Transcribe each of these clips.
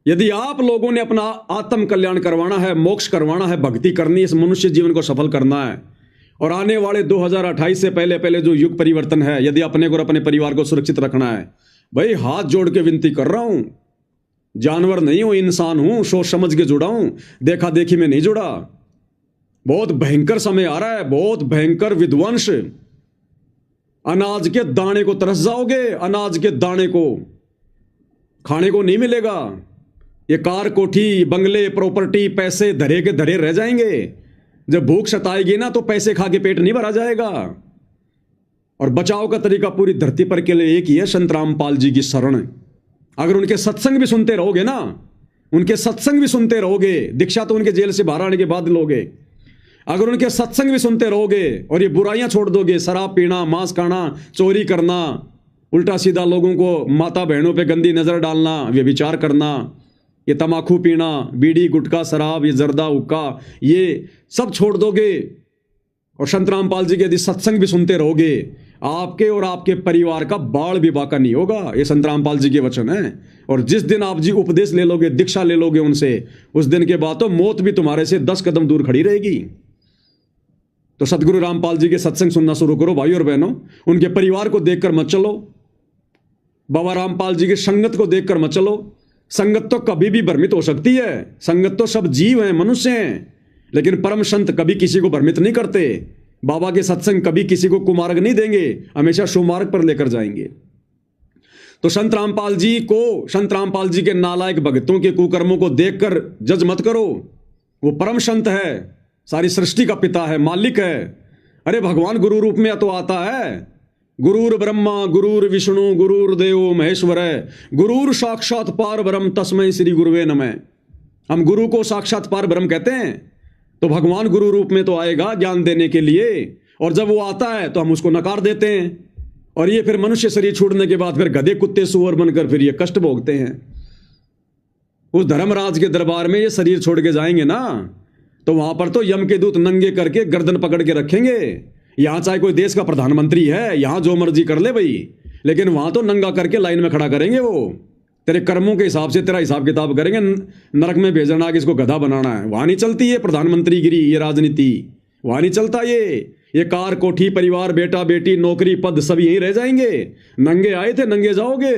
यदि आप लोगों ने अपना आत्म कल्याण करवाना है, मोक्ष करवाना है, भक्ति करनी है, इस मनुष्य जीवन को सफल करना है और आने वाले 2028 से पहले पहले जो युग परिवर्तन है, यदि अपने को और अपने परिवार को सुरक्षित रखना है, भाई हाथ जोड़ के विनती कर रहा हूं। जानवर नहीं हूं, इंसान हूं, सोच समझ के जुड़ा हूं, देखा देखी में नहीं जुड़ा। बहुत भयंकर समय आ रहा है, बहुत भयंकर विध्वंस। अनाज के दाने को तरस जाओगे, अनाज के दाने को खाने को नहीं मिलेगा। ये कार, कोठी, बंगले, प्रॉपर्टी, पैसे धरे के धरे रह जाएंगे। जब भूख सताएगी ना तो पैसे खा के पेट नहीं भरा जाएगा। और बचाव का तरीका पूरी धरती पर के लिए एक ही है, संत रामपाल जी की शरण। अगर उनके सत्संग भी सुनते रहोगे ना, उनके सत्संग भी सुनते रहोगे, दीक्षा तो उनके जेल से बाहर आने के बाद लोगे, अगर उनके सत्संग भी सुनते रहोगे और ये बुराइयां छोड़ दोगे, शराब पीना, मांस खाना, चोरी करना, उल्टा सीधा लोगों को, माता बहनों पे गंदी नजर डालना, व्यभिचार करना, ये तमाकू पीना, बीड़ी, गुटखा, शराब, ये जर्दा, हुक्का, ये सब छोड़ दोगे और संत रामपाल जी के यदि सत्संग भी सुनते रहोगे, आपके और आपके परिवार का बाल भी बाका नहीं होगा। ये संत रामपाल जी के वचन है। और जिस दिन आप जी उपदेश ले लोगे, दीक्षा ले लोगे उनसे, उस दिन के बाद तो मौत भी तुम्हारे से 10 कदम दूर खड़ी रहेगी। तो सतगुरु रामपाल जी के सत्संग सुनना शुरू करो भाई और बहनों। उनके परिवार को देखकर मत चलो, बाबा रामपाल जी की संगत को देखकर मत चलो। संगत तो कभी भी भ्रमित हो सकती है, संगत तो सब जीव हैं, मनुष्य हैं, लेकिन परम संत कभी किसी को भ्रमित नहीं करते। बाबा के सत्संग कभी किसी को कुमार्ग नहीं देंगे, हमेशा सुमार्ग पर लेकर जाएंगे। तो संत रामपाल जी को, संत रामपाल जी के नालायक भक्तों के कुकर्मों को देखकर जज मत करो। वो परम संत है, सारी सृष्टि का पिता है, मालिक है। अरे भगवान गुरु रूप में तो आता है। गुरुर ब्रह्मा गुरुर विष्णु गुरुर्देव महेश्वर, गुरुर साक्षात पार ब्रह्म तस्मै श्री गुरुवे नमः। हम गुरु को साक्षात पार ब्रह्म कहते हैं। तो भगवान गुरु रूप में तो आएगा ज्ञान देने के लिए, और जब वो आता है तो हम उसको नकार देते हैं, और ये फिर मनुष्य शरीर छोड़ने के बाद फिर गधे, कुत्ते, सुअर बनकर फिर ये कष्ट भोगते हैं। उस धर्मराज के दरबार में ये शरीर छोड़ के जाएंगे ना, तो वहां पर तो यम के दूत नंगे करके गर्दन पकड़ के रखेंगे। यहां चाहे कोई देश का प्रधानमंत्री है, यहां जो मर्जी कर ले भाई, लेकिन वहां तो नंगा करके लाइन में खड़ा करेंगे। वो तेरे कर्मों के हिसाब से तेरा हिसाब किताब करेंगे, नरक में भेजना कि इसको गधा बनाना है। वहां नहीं चलती ये प्रधानमंत्री गिरी, ये राजनीति वहां नहीं चलता। ये कार, कोठी, परिवार, बेटा बेटी, नौकरी, पद सब यहीं रह जाएंगे। नंगे आए थे नंगे जाओगे।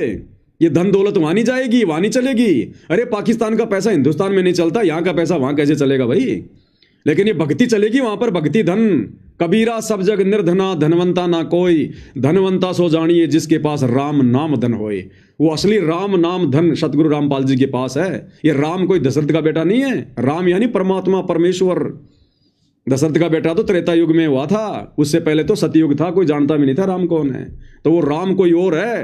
ये धन दौलत वहां नहीं जाएगी, वहां नहीं चलेगी। अरे पाकिस्तान का पैसा हिंदुस्तान में नहीं चलता, यहां का पैसा वहां कैसे चलेगा भाई? लेकिन ये भक्ति चलेगी वहां पर, भक्ति धन। कबीरा सब जग निर्धना, धनवंता ना कोई, धनवंता सो जानिए जिसके पास राम नाम धन होए। वो असली राम नाम धन सतगुरु रामपाल जी के पास है। ये राम कोई दशरथ का बेटा नहीं है। राम यानी परमात्मा, परमेश्वर। दशरथ का बेटा तो त्रेता युग में हुआ था, उससे पहले तो सतयुग था, कोई जानता भी नहीं था राम कौन है। तो वो राम कोई और है।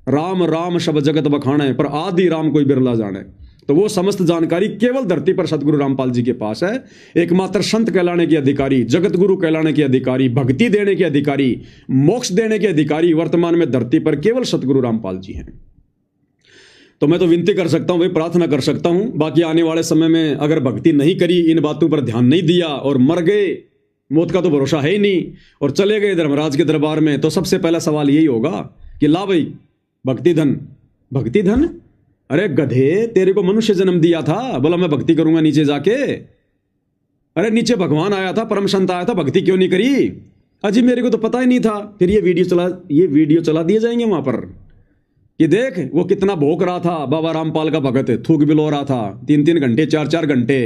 राम राम शब जगत बखाने, पर आदि राम कोई बिरला जाने। तो वो समस्त जानकारी केवल धरती पर सतगुरु रामपाल जी के पास है। एकमात्र संत कहलाने के अधिकारी, जगत गुरु कहलाने के अधिकारी, भक्ति देने के अधिकारी, मोक्ष देने के अधिकारी वर्तमान में धरती पर केवल सतगुरु रामपाल जी हैं। तो मैं तो विनती कर सकता हूं भाई, प्रार्थना कर सकता हूं, बाकी आने वाले समय में अगर भक्ति नहीं करी, इन बातों पर ध्यान नहीं दिया और मर गए, मौत का तो भरोसा है ही नहीं, और चले गए धर्मराज के दरबार में, तो सबसे पहला सवाल यही होगा कि ला भाई भक्ति धन, भक्ति धन। अरे गधे, तेरे को मनुष्य जन्म दिया था, बोला मैं भक्ति करूंगा नीचे जाके। अरे नीचे भगवान आया था, परम संत आया था, भक्ति क्यों नहीं करी? अजी मेरे को तो पता ही नहीं था। फिर ये वीडियो चला दिए जाएंगे वहां पर कि देख वो कितना भोग रहा था, बाबा रामपाल का भगत थूक बिलो रहा था 3-3 घंटे, 4-4 घंटे।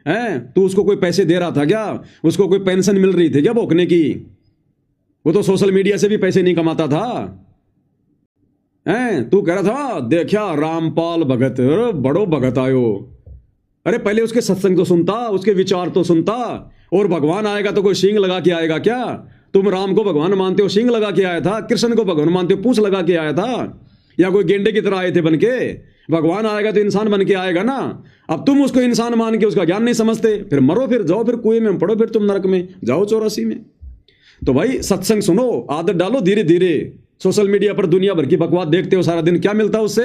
हैं तू उसको कोई पैसे दे रहा था क्या? उसको कोई पेंशन मिल रही थी क्या भोगने की? वो तो सोशल मीडिया से भी पैसे नहीं कमाता था। हैं तू कह रहा था देखा रामपाल भगत, बड़ो भगत आयो। अरे पहले उसके सत्संग तो सुनता, उसके विचार तो सुनता। और भगवान आएगा तो कोई सींग लगा के आएगा क्या? तुम राम को भगवान मानते हो, सींग लगा के आया था। कृष्ण को भगवान मानते हो, पूंछ लगा के आया था, या कोई गेंडे की तरह आए थे बन के? भगवान आएगा तो इंसान बन के आएगा ना। अब तुम उसको इंसान मान के उसका ज्ञान नहीं समझते, फिर मरो, फिर जाओ, फिर कुएं में पड़ो, फिर तुम नरक में जाओ 84 में। तो भाई सत्संग सुनो, आदत डालो धीरे धीरे। सोशल मीडिया पर दुनिया भर की बकवास देखते हो सारा दिन, क्या मिलता है उससे?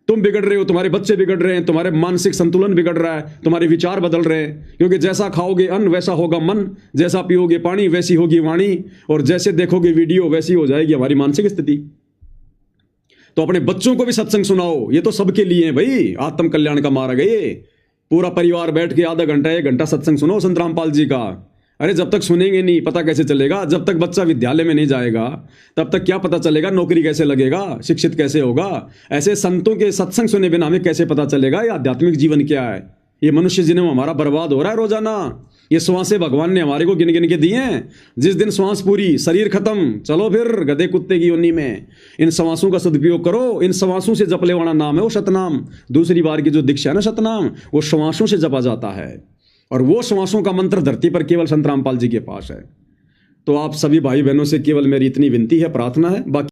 तुम बिगड़ रहे हो, तुम्हारे बच्चे बिगड़ रहे हैं, तुम्हारे मानसिक संतुलन बिगड़ रहा है, तुम्हारे विचार बदल रहे हैं। क्योंकि जैसा खाओगे अन्न वैसा होगा मन, जैसा पियोगे पानी वैसी होगी वाणी, और जैसे देखोगे वीडियो वैसी हो जाएगी हमारी मानसिक स्थिति। तो अपने बच्चों को भी सत्संग सुनाओ। ये तो सबके लिए है भाई, आत्म कल्याण का मार्ग है ये। पूरा परिवार बैठ के आधा घंटा 1 घंटा सत्संग सुनो संत रामपाल जी का। अरे जब तक सुनेंगे नहीं पता कैसे चलेगा? जब तक बच्चा विद्यालय में नहीं जाएगा तब तक क्या पता चलेगा नौकरी कैसे लगेगा, शिक्षित कैसे होगा? ऐसे संतों के सत्संग सुने बिना हमें कैसे पता चलेगा ये आध्यात्मिक जीवन क्या है? ये मनुष्य जन्म हमारा बर्बाद हो रहा है रोजाना। ये श्वासें भगवान ने हमारे को गिन गिन के दी हैं। जिस दिन श्वास पूरी, शरीर खत्म, चलो फिर गधे कुत्ते की योनि में। इन श्वासों का सदुपयोग करो। इन श्वासों से जपले वाला नाम है वो सतनाम। दूसरी बार की जो दीक्षा है ना सतनाम, वो श्वासों से जपा जाता है। और वो श्वासों का मंत्र धरती पर केवल संत रामपाल जी के पास है। तो आप सभी भाई बहनों से केवल मेरी इतनी विनती है, प्रार्थना है। बाकी